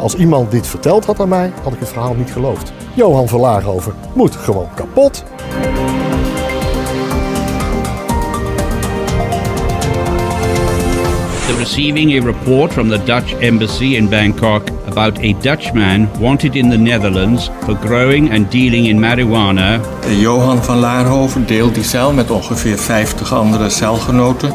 Als iemand dit verteld had aan mij, had ik het verhaal niet geloofd. Johan van Laarhoven moet gewoon kapot. Receiving a report from the Dutch embassy in Bangkok about a Dutchman wanted in the Netherlands for growing and dealing in marijuana. Johan van Laarhoven deelt die cel met ongeveer 50 andere celgenoten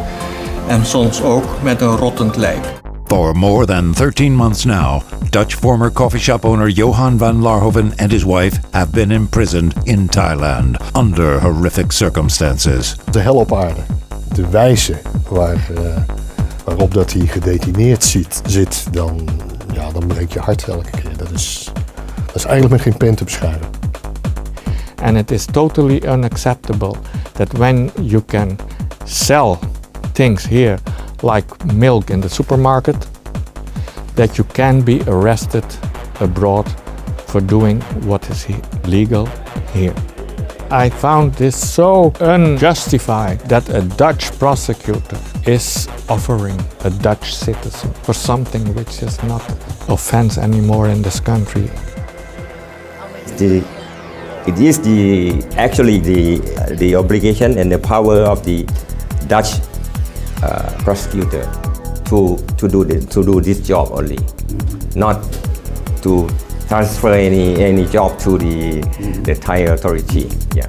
en soms ook met een rottend lijk. For more than 13 months now, Dutch former coffee shop owner Johan van Laarhoven and his wife have been imprisoned in Thailand under horrific circumstances. De hel op aarde. De wijze waarop dat hij gedetineerd zit, dan breekt je hart elke keer. Dat is eigenlijk met geen pen te beschrijven. And it is totally unacceptable that when you can sell things here like milk in the supermarket, that you can be arrested abroad for doing what is legal here. I found this so unjustified that a Dutch prosecutor is offering a Dutch citizen for something which is not offense anymore in this country. It is actually the obligation and the power of the Dutch prosecutor to do this job only, not to transfer any job to the Thai authority. Yeah.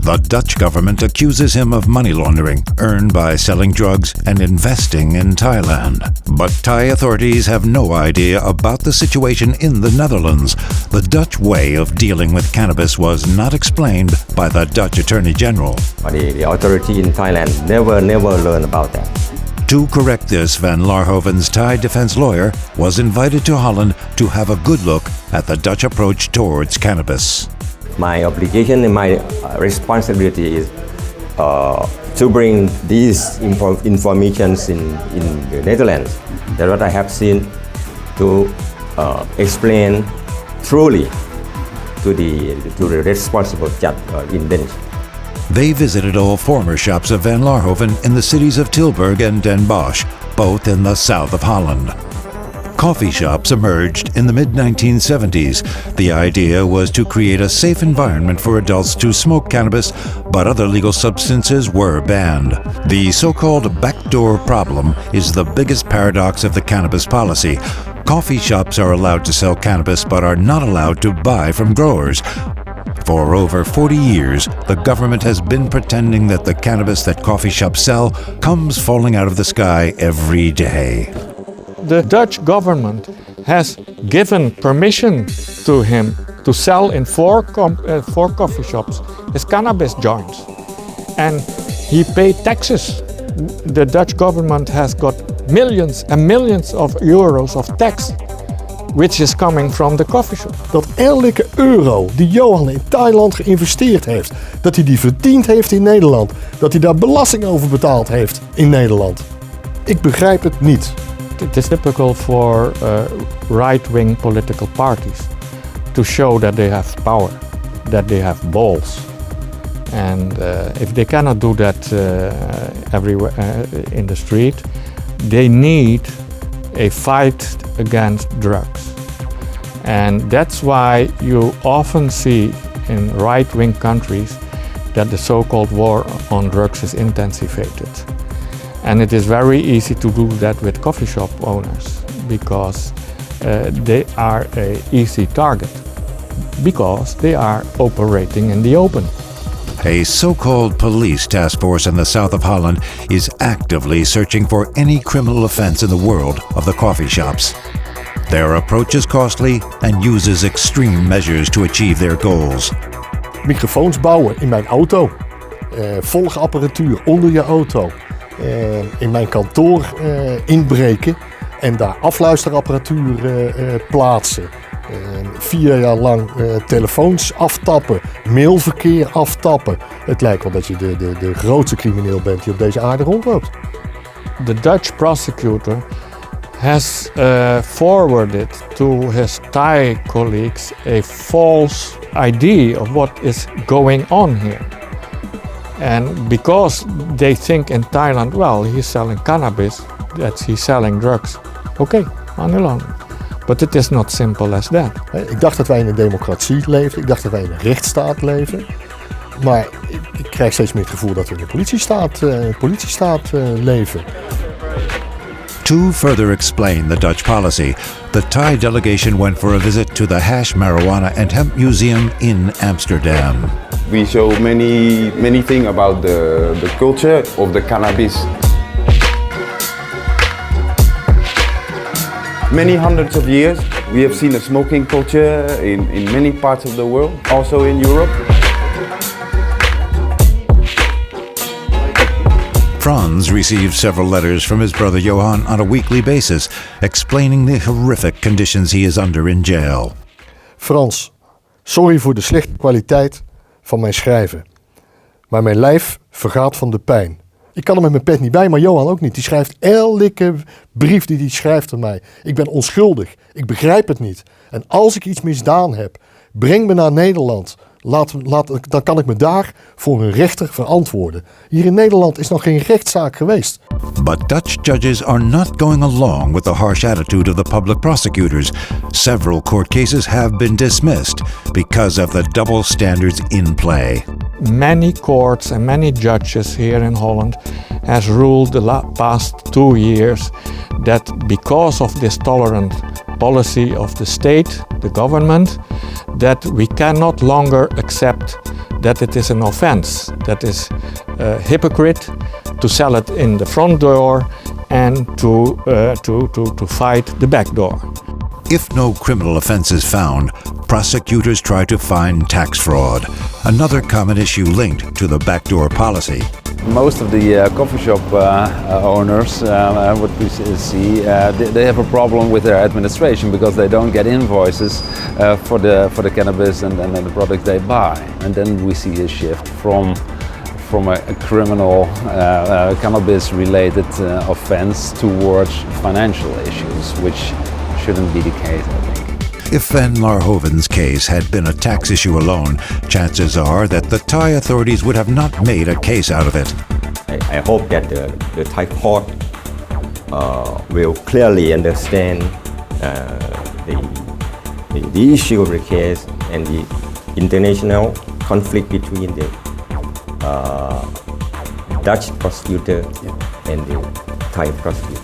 The Dutch government accuses him of money laundering earned by selling drugs and investing in Thailand. But Thai authorities have no idea about the situation in the Netherlands. The Dutch way of dealing with cannabis was not explained by the Dutch Attorney General. The authority in Thailand never learned about that. To correct this, Van Laarhoven's Thai defense lawyer was invited to Holland to have a good look at the Dutch approach towards cannabis. My obligation and my responsibility is to bring these informations in the Netherlands. That's what I have seen, to explain truly to the responsible judge in bench. They visited all former shops of Van Laarhoven in the cities of Tilburg and Den Bosch, both in the south of Holland. Coffee shops emerged in the mid-1970s. The idea was to create a safe environment for adults to smoke cannabis, but other legal substances were banned. The so-called backdoor problem is the biggest paradox of the cannabis policy. Coffee shops are allowed to sell cannabis but are not allowed to buy from growers. For over 40 years, the government has been pretending that the cannabis that coffee shops sell comes falling out of the sky every day. The Dutch government has given permission to him to sell in four coffee shops his cannabis joints. And he paid taxes. The Dutch government has got millions and millions of euros of tax, which is coming from the coffee shop. Dat elke euro die Johan in Thailand geïnvesteerd heeft, dat hij die verdiend heeft in Nederland, dat hij daar belasting over betaald heeft in Nederland. Ik begrijp het niet. It is typical for right-wing political parties to show that they have power, that they have balls. And if they cannot do that everywhere in the street, they need a fight against drugs. And that's why you often see in right-wing countries that the so-called war on drugs is intensified. And it is very easy to do that with coffee shop owners because they are an easy target because they are operating in the open. A so-called police task force in the south of Holland is actively searching for any criminal offense in the world of the coffee shops. Their approach is costly and uses extreme measures to achieve their goals. Microfoons bouwen in mijn auto, volgapparatuur onder je auto, in mijn kantoor inbreken en daar afluisterapparatuur plaatsen. 4 jaar lang telefoons aftappen, mailverkeer aftappen. Het lijkt wel dat je de grootste crimineel bent die op deze aarde rondloopt. The Dutch prosecutor has forwarded to his Thai colleagues a false idea of what is going on here. And because they think in Thailand, well, he's selling cannabis, that he's selling drugs. Okay, money laundering. But it is not simple as that. Ik dacht dat wij in een democratie leven, ik dacht dat wij in een rechtsstaat leven. Maar ik krijg steeds meer het gevoel dat we in een politiestaat leven. To further explain the Dutch policy, the Thai delegation went for a visit to the Hash Marijuana and Hemp Museum in Amsterdam. We show many things about the culture of the cannabis. Many hundreds of years we have seen a smoking culture in many parts of the world, also in Europe. Franz received several letters from his brother Johan on a weekly basis, explaining the horrific conditions he is under in jail. Frans, sorry voor de slechte kwaliteit van mijn schrijven. Maar mijn lijf vergaat van de pijn. Ik kan er met mijn pet niet bij, maar Johan ook niet. Die schrijft elke brief die hij schrijft aan mij. Ik ben onschuldig. Ik begrijp het niet. En als ik iets misdaan heb, breng me naar Nederland. Dan kan ik me daar voor een rechter verantwoorden. Hier in Nederland is nog geen rechtszaak geweest. But Dutch judges are not going along with the harsh attitude of the public prosecutors. Several court cases have been dismissed because of the double standards in play. Many courts and many judges here in Holland has ruled the past 2 years that because of this tolerant policy of the state, the government, that we cannot longer accept that it is an offense, that is a hypocrite to sell it in the front door and to fight the back door. If no criminal offense is found, prosecutors try to find tax fraud, another common issue linked to the backdoor policy. Most of the coffee shop owners, what we see, they have a problem with their administration because they don't get invoices for the cannabis and the products they buy. And then we see a shift from a criminal cannabis-related offense towards financial issues, which shouldn't be the case, I think. If Van Laarhoven's case had been a tax issue alone, chances are that the Thai authorities would have not made a case out of it. I hope that the Thai court will clearly understand the issue of the case and the international conflict between the Dutch prosecutor and the Thai prosecutor.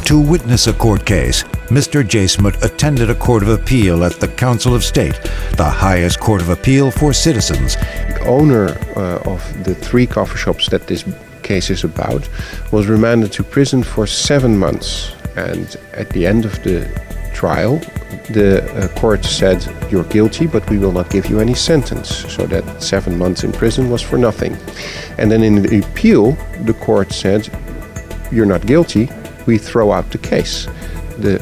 To witness a court case, Mr. Jasmut attended a court of appeal at the Council of State, the highest court of appeal for citizens. The owner of the 3 coffee shops that this case is about was remanded to prison for 7 months. And at the end of the trial, the court said, "You're guilty, but we will not give you any sentence." So that 7 months in prison was for nothing. And then in the appeal, the court said, "You're not guilty, we throw out the case." The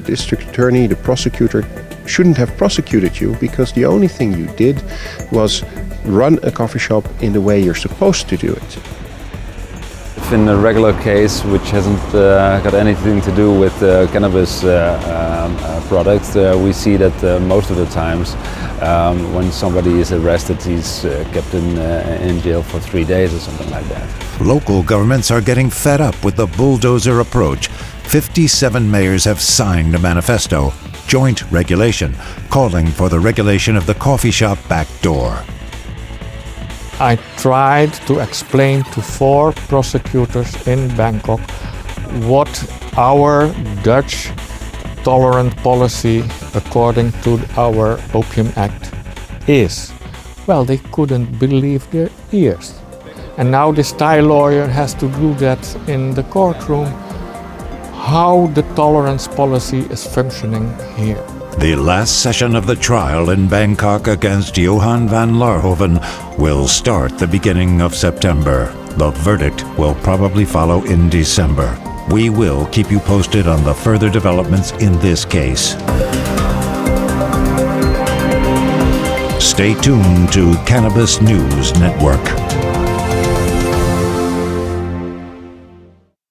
district attorney, the prosecutor, shouldn't have prosecuted you because the only thing you did was run a coffee shop in the way you're supposed to do it. If in a regular case which hasn't got anything to do with cannabis products, we see that most of the times when somebody is arrested, he's kept in jail for 3 days or something like that. Local governments are getting fed up with the bulldozer approach. 57 mayors have signed a manifesto, Joint Regulation, calling for the regulation of the coffee shop back door. I tried to explain to 4 prosecutors in Bangkok what our Dutch tolerant policy according to our Opium Act is. Well, they couldn't believe their ears. And now this Thai lawyer has to do that in the courtroom, how the tolerance policy is functioning here. The last session of the trial in Bangkok against Johan van Laarhoven will start the beginning of September. The verdict will probably follow in December. We will keep you posted on the further developments in this case. Stay tuned to Cannabis News Network.